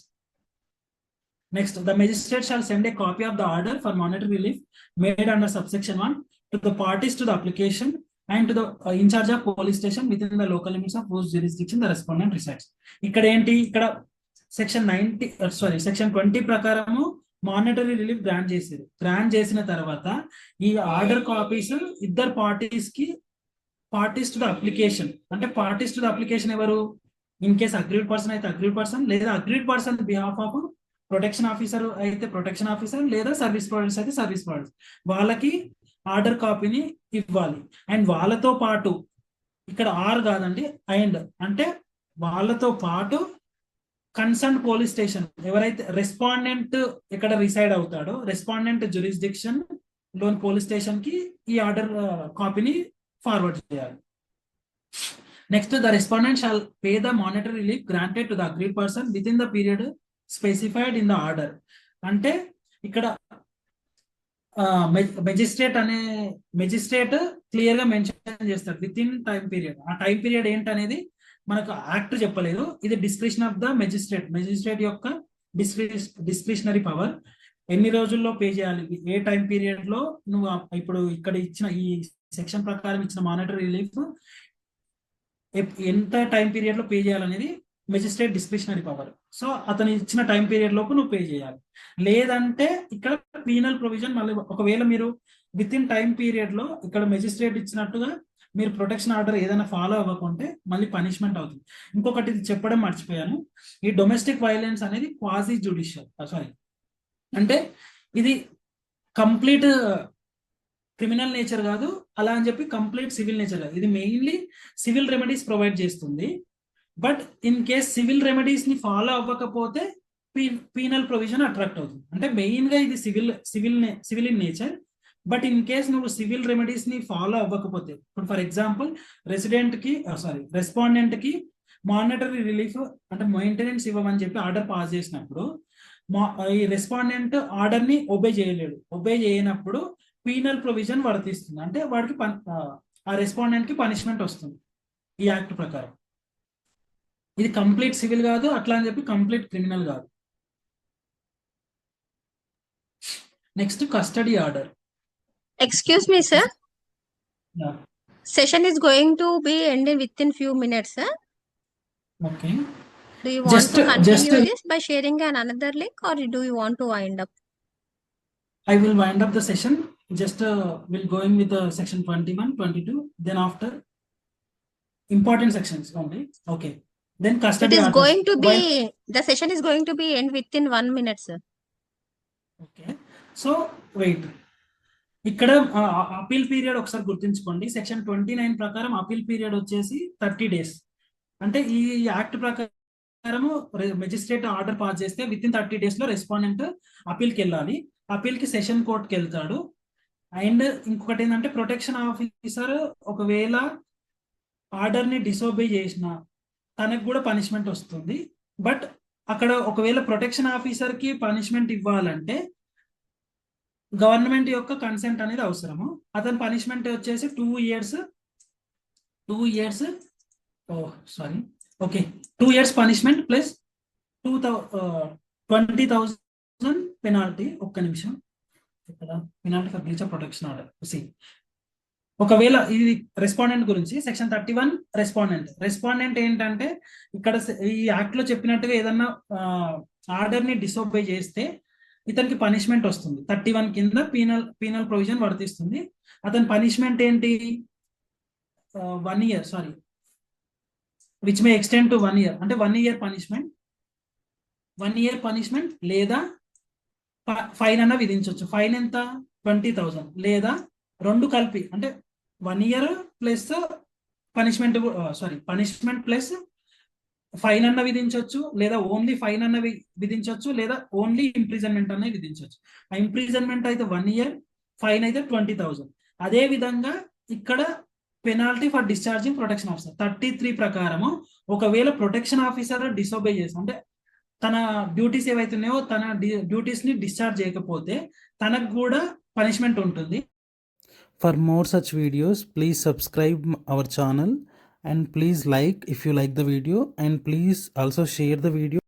Next, the magistrate shall send a copy of the order for monetary relief made under subsection 1 to the parties to the application and to the in charge of police station within the local limits of whose jurisdiction the respondent resides. ఇక్కడ ఏంటి? ఇక్కడ section 20 ప్రకారము monetary relief grant చేసేది. Grant చేసిన తర్వాత ఈ order copies ఇద్దరు parties to the application. అంటే పార్టీస్ టు ద అప్లికేషన్ ఎవరు? ఇన్ కేస్ అగ్రీడ్ పర్సన్ అయితే అగ్రీడ్ పర్సన్, లేదా agreed person behalf of protection officer అయితే ప్రొటెక్షన్ ఆఫీసర్, లేదా సర్వీస్ ప్రొవైడర్స్ అయితే సర్వీస్ ప్రొవైడర్స్, వాళ్ళకి ఆర్డర్ కాపీని ఇవ్వాలి. అండ్ వాళ్ళతో పాటు, ఇక్కడ ఆర్ కాదండి, అండ్ అంటే వాళ్ళతో పాటు కన్సర్న్ పోలీస్ స్టేషన్, ఎవరైతే రెస్పాండెంట్ ఎక్కడ రిసైడ్ అవుతాడో రెస్పాండెంట్ జ్యూరిస్డిక్షన్ లోని పోలీస్ స్టేషన్ కి ఈ ఆర్డర్ కాపీని ఫార్వర్డ్ చేయాలి. Next, the respondent shall pay the monetary relief granted to the agreed person within the period specified in the order. అంటే ఇక్కడ మెజిస్ట్రేట్ క్లియర్ గా మెన్షన్ చేస్తాడు విత్ ఇన్ టైం పీరియడ్. ఆ time period ఏంటనేది మనకు act చెప్పలేదు, ఇది description of the magistrate యొక్క డిస్క్రిషనరీ పవర్. ఎన్ని రోజుల్లో పే చేయాలి, ఏ టైం పీరియడ్ లో నువ్వు ఇప్పుడు ఇక్కడ ఇచ్చిన ఈ సెక్షన్ ప్రకారం ఇచ్చిన మానిటరీ రిలీఫ్ ఎంత టైం పీరియడ్ లో పే చేయాలనేది మెజిస్ట్రేట్ డిస్క్రిషనరీ పవర్. సో అతను ఇచ్చిన టైం పీరియడ్ లోపు నువ్వు పే చేయాలి. లేదంటే ఇక్కడ పీనల్ ప్రొవిజన్ మళ్ళీ ఒకవేళ మీరు విత్ ఇన్ టైం పీరియడ్ లో ఇక్కడ మెజిస్ట్రేట్ ఇచ్చినట్టుగా మీరు ప్రొటెక్షన్ ఆర్డర్ ఏదైనా ఫాలో అవ్వకుంటే మళ్ళీ పనిష్మెంట్ అవుతుంది. ఇంకొకటి ఇది చెప్పడం మర్చిపోయాను, ఈ డొమెస్టిక్ వైలెన్స్ అనేది క్వాజీ జ్యుడిషియల్, సారీ అంటే ఇది కంప్లీట్ క్రిమినల్ నేచర్ కాదు, అలా అని చెప్పి కంప్లీట్ సివిల్ నేచర్ కాదు. ఇది మెయిన్లీ సివిల్ రెమెడీస్ ప్రొవైడ్ చేస్తుంది. But in case civil remedies ని ఫాలో అవ్వకపోతే పీనల్ ప్రొవిజన్ అట్రాక్ట్ అవుతుంది. అంటే మెయిన్ గా ఇది civil in nature. But in case నువ్వు సివిల్ రెమెడీస్ ని ఫాలో అవ్వకపోతే, ఇప్పుడు ఫర్ ఎగ్జాంపుల్ రెస్పాండెంట్ కి మానిటరీ రిలీఫ్ అంటే మెయింటెనెన్స్ ఇవ్వమని చెప్పి ఆర్డర్ పాస్ చేసినప్పుడు ఈ రెస్పాండెంట్ ఆర్డర్ ని ఒబే చేయలేడు. ఒబే చేయనప్పుడు పీనల్ ప్రొవిజన్ వర్తిస్తుంది. అంటే వాడికి ఆ రెస్పాండెంట్ కి పనిష్మెంట్ వస్తుంది ఈ యాక్ట్ ప్రకారం. ఇది కంప్లీట్ సివిల్ కాదు, అట్లా అని చెప్పి కంప్లీట్ క్రిమినల్ కాదు. Next custody order. Excuse me, sir. Session is going to be ending within few minutes, sir. Okay, Do you want Just- to continue just- this by sharing another link, or do you want to wind up? I will wind up the session. Just we'll going with the section 21, 22. Then after important sections only. Okay. Then It custody is orders. going to be, the session is going to be end within 1 minute, sir. Okay, so wait, ఇక్కడ appeal period ఒకసారి గుర్తుంచుకోండి. Section 29 ప్రకారం appeal period వచ్చేసి 30 days. అంటే ఈ act ప్రకారము magistrate order pass చేస్తే within 30 days లో రెస్పాండెంట్ అపీల్కి వెళ్ళాలి. అపీల్కి సెషన్ కోర్టుకి వెళ్తాడు. అండ్ ఇంకొకటి ఏంటంటే ప్రొటెక్షన్ ఆఫీసర్ ఒకవేళ ఆర్డర్ ని డిసోబే చేసిన తనకు కూడా పనిష్మెంట్ వస్తుంది. బట్ అక్కడ ఒకవేళ ప్రొటెక్షన్ ఆఫీసర్ కి పనిష్మెంట్ ఇవ్వాలంటే గవర్నమెంట్ యొక్క కన్సెంట్ అనేది అవసరము. అతని పనిష్మెంట్ వచ్చేసి 2 years 2 years punishment plus 20,000 penalty. ఒక్క నిమిషం, ఇక్కడ penalty for breach of protection order. ఒకవేళ ఇది రెస్పాండెంట్ గురించి సెక్షన్ 31 రెస్పాండెంట్ ఏంటంటే ఇక్కడ ఈ యాక్ట్ లో చెప్పినట్టుగా ఏదన్నా ఆర్డర్ ని డిసోబే చేస్తే ఇతనికి పనిష్మెంట్ వస్తుంది. 31 కింద పీనల్ ప్రొవిజన్ వర్తిస్తుంది. అతని పనిష్మెంట్ ఏంటి? 1 year, sorry, which may extend to 1 year. అంటే 1 year పనిష్మెంట్ లేదా ఫైన్ అన్న విధించవచ్చు. ఫైన్ ఎంత? 20,000 లేదా రెండు కలిపి, అంటే 1 year plus punishment plus fine అన్న విధించవచ్చు, లేదా ఓన్లీ ఫైన్ అన్న విధించవచ్చు, లేదా ఓన్లీ ఇంప్రిజన్మెంట్ అన్న విధించవచ్చు. ఆ ఇంప్రిజన్మెంట్ అయితే 1 year, ఫైన్ అయితే 20,000. అదే విధంగా ఇక్కడ penalty for discharging protection officer 33 ప్రకారము ఒకవేళ ప్రొటెక్షన్ ఆఫీసర్ డిసోబే చేసి, అంటే తన డ్యూటీస్ ఏవైతున్నాయో తన డ్యూటీస్ ని డిశ్చార్జ్ చేయకపోతే తనకు కూడా పనిష్మెంట్ ఉంటుంది. For more such videos, please subscribe our channel and please like if you like the video, and please also share the video.